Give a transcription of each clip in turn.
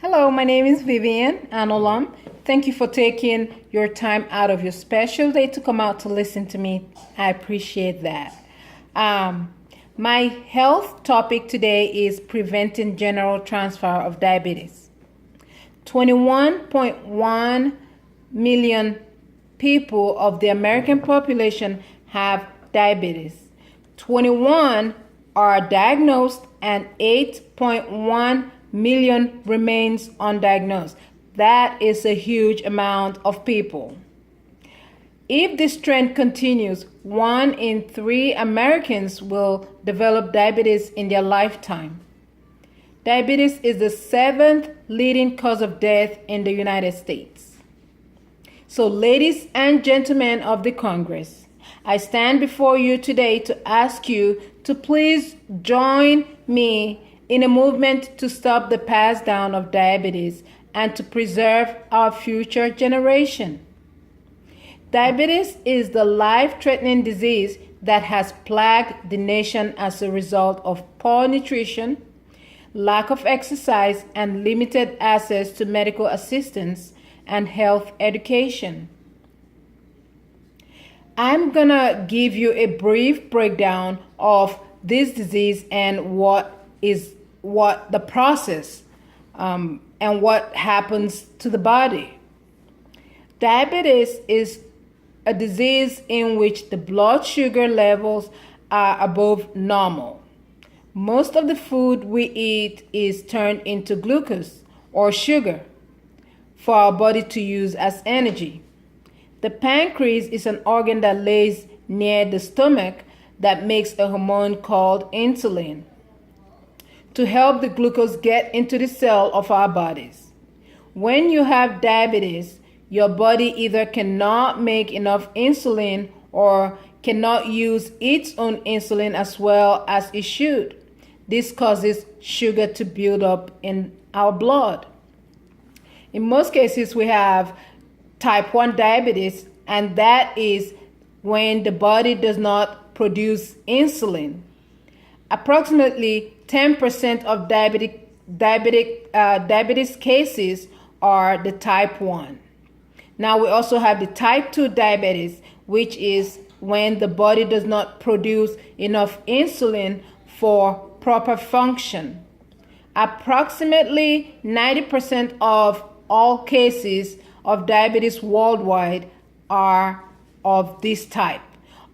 Hello, my name is Vivian Anolam. Thank you for taking your time out of your special day to come out to listen to me. I appreciate that. My health topic today is preventing general transfer of diabetes. 21.1 million people of the American population have diabetes. 21 are diagnosed and 8.1 million remains undiagnosed. That is a huge amount of people. If this trend continues, 1 in 3 Americans will develop diabetes in their lifetime. Diabetes is the 7th leading cause of death in the United States. So, ladies and gentlemen of the Congress, I stand before you today to ask you to please join me in a movement to stop the pass down of diabetes and to preserve our future generation. Diabetes is the life-threatening disease that has plagued the nation as a result of poor nutrition, lack of exercise, and limited access to medical assistance and health education. I'm gonna give you a brief breakdown of this disease and what the process and what happens to the body. Diabetes is a disease in which the blood sugar levels are above normal. Most of the food we eat is turned into glucose or sugar for our body to use as energy. The pancreas is an organ that lays near the stomach that makes a hormone called insulin to help the glucose get into the cell of our bodies. When you have diabetes, your body either cannot make enough insulin or cannot use its own insulin as well as it should. This causes sugar to build up in our blood. In most cases, we have type 1 diabetes, and that is when the body does not produce insulin. Approximately 10% of diabetes cases are the type 1. Now we also have the type 2 diabetes, which is when the body does not produce enough insulin for proper function. Approximately 90% of all cases of diabetes worldwide are of this type.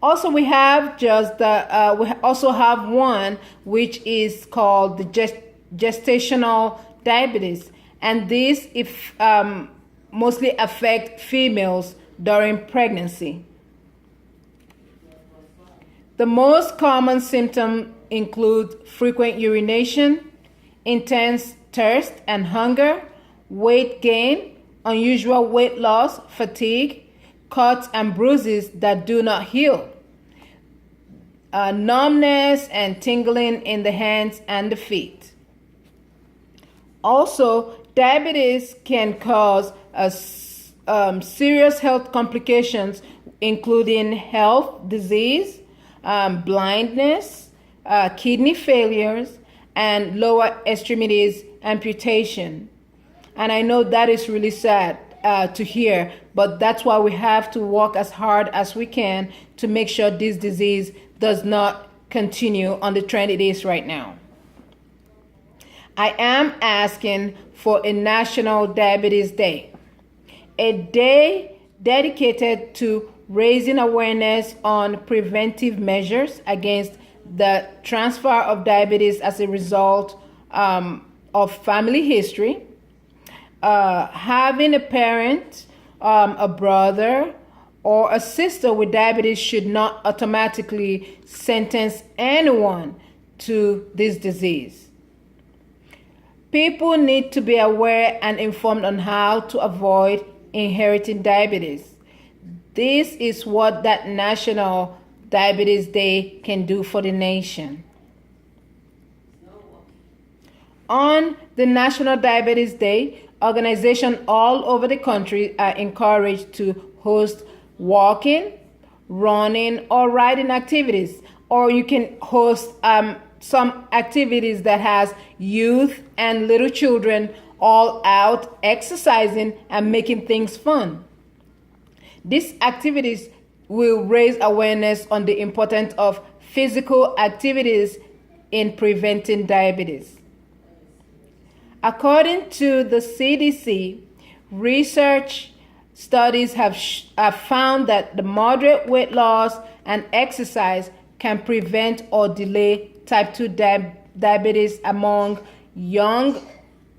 Also, we also have one which is called the gestational diabetes, and this mostly affect females during pregnancy. The most common symptoms include frequent urination, intense thirst and hunger, weight gain, unusual weight loss, fatigue, cuts and bruises that do not heal, numbness and tingling in the hands and the feet. Also, diabetes can cause serious health complications, including health disease, blindness, kidney failures, and lower extremities amputation. And I know that is really sad to hear, but that's why we have to work as hard as we can to make sure this disease does not continue on the trend it is right now. I am asking for a National Diabetes Day, a day dedicated to raising awareness on preventive measures against the transfer of diabetes as a result of family history. Having a parent, a brother, or a sister with diabetes should not automatically sentence anyone to this disease. People need to be aware and informed on how to avoid inheriting diabetes. This is what that National Diabetes Day can do for the nation. On the National Diabetes Day, organizations all over the country are encouraged to host walking, running, or riding activities, or you can host some activities that has youth and little children all out exercising and making things fun. These activities will raise awareness on the importance of physical activities in preventing diabetes. According to the CDC, research studies have found that the moderate weight loss and exercise can prevent or delay type 2 diabetes among young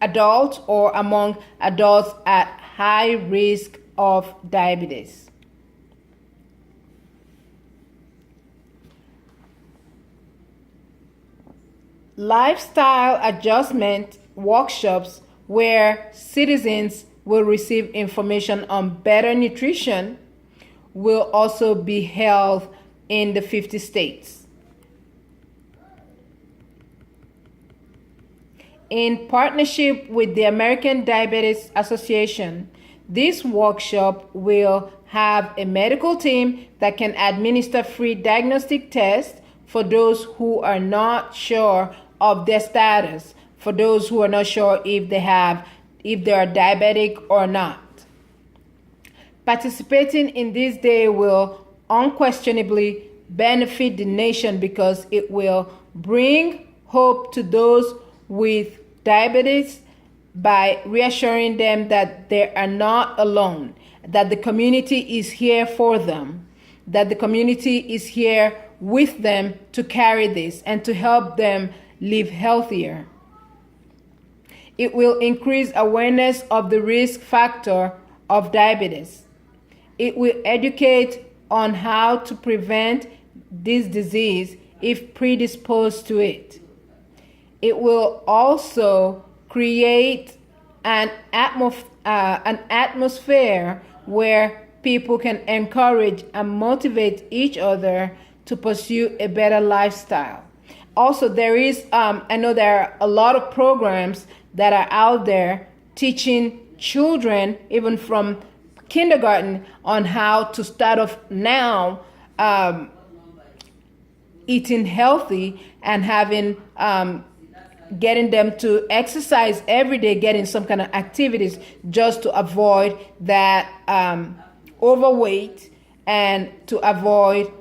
adults or among adults at high risk of diabetes. Lifestyle adjustment workshops where citizens will receive information on better nutrition will also be held in the 50 states. In partnership with the American Diabetes Association, this workshop will have a medical team that can administer free diagnostic tests for those who are not sure of their status, for those who are not sure if they are diabetic or not. Participating in this day will unquestionably benefit the nation because it will bring hope to those with diabetes by reassuring them that they are not alone, that the community is here for them, that the community is here with them to carry this and to help them live healthier. It will increase awareness of the risk factor of diabetes. It will educate on how to prevent this disease if predisposed to it. It will also create an atmosphere where people can encourage and motivate each other to pursue a better lifestyle. Also, I know there are a lot of programs that are out there teaching children, even from kindergarten, on how to start off now eating healthy and having getting them to exercise every day, getting some kind of activities just to avoid that overweight and to avoid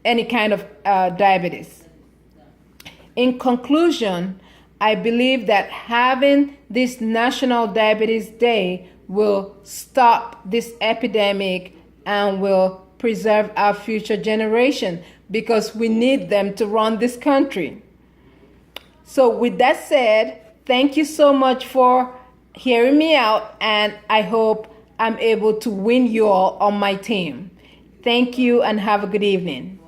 any kind of diabetes. In conclusion, I believe that having this National Diabetes Day will stop this epidemic and will preserve our future generation because we need them to run this country. So with that said, thank you so much for hearing me out, and I hope I'm able to win you all on my team. Thank you and have a good evening.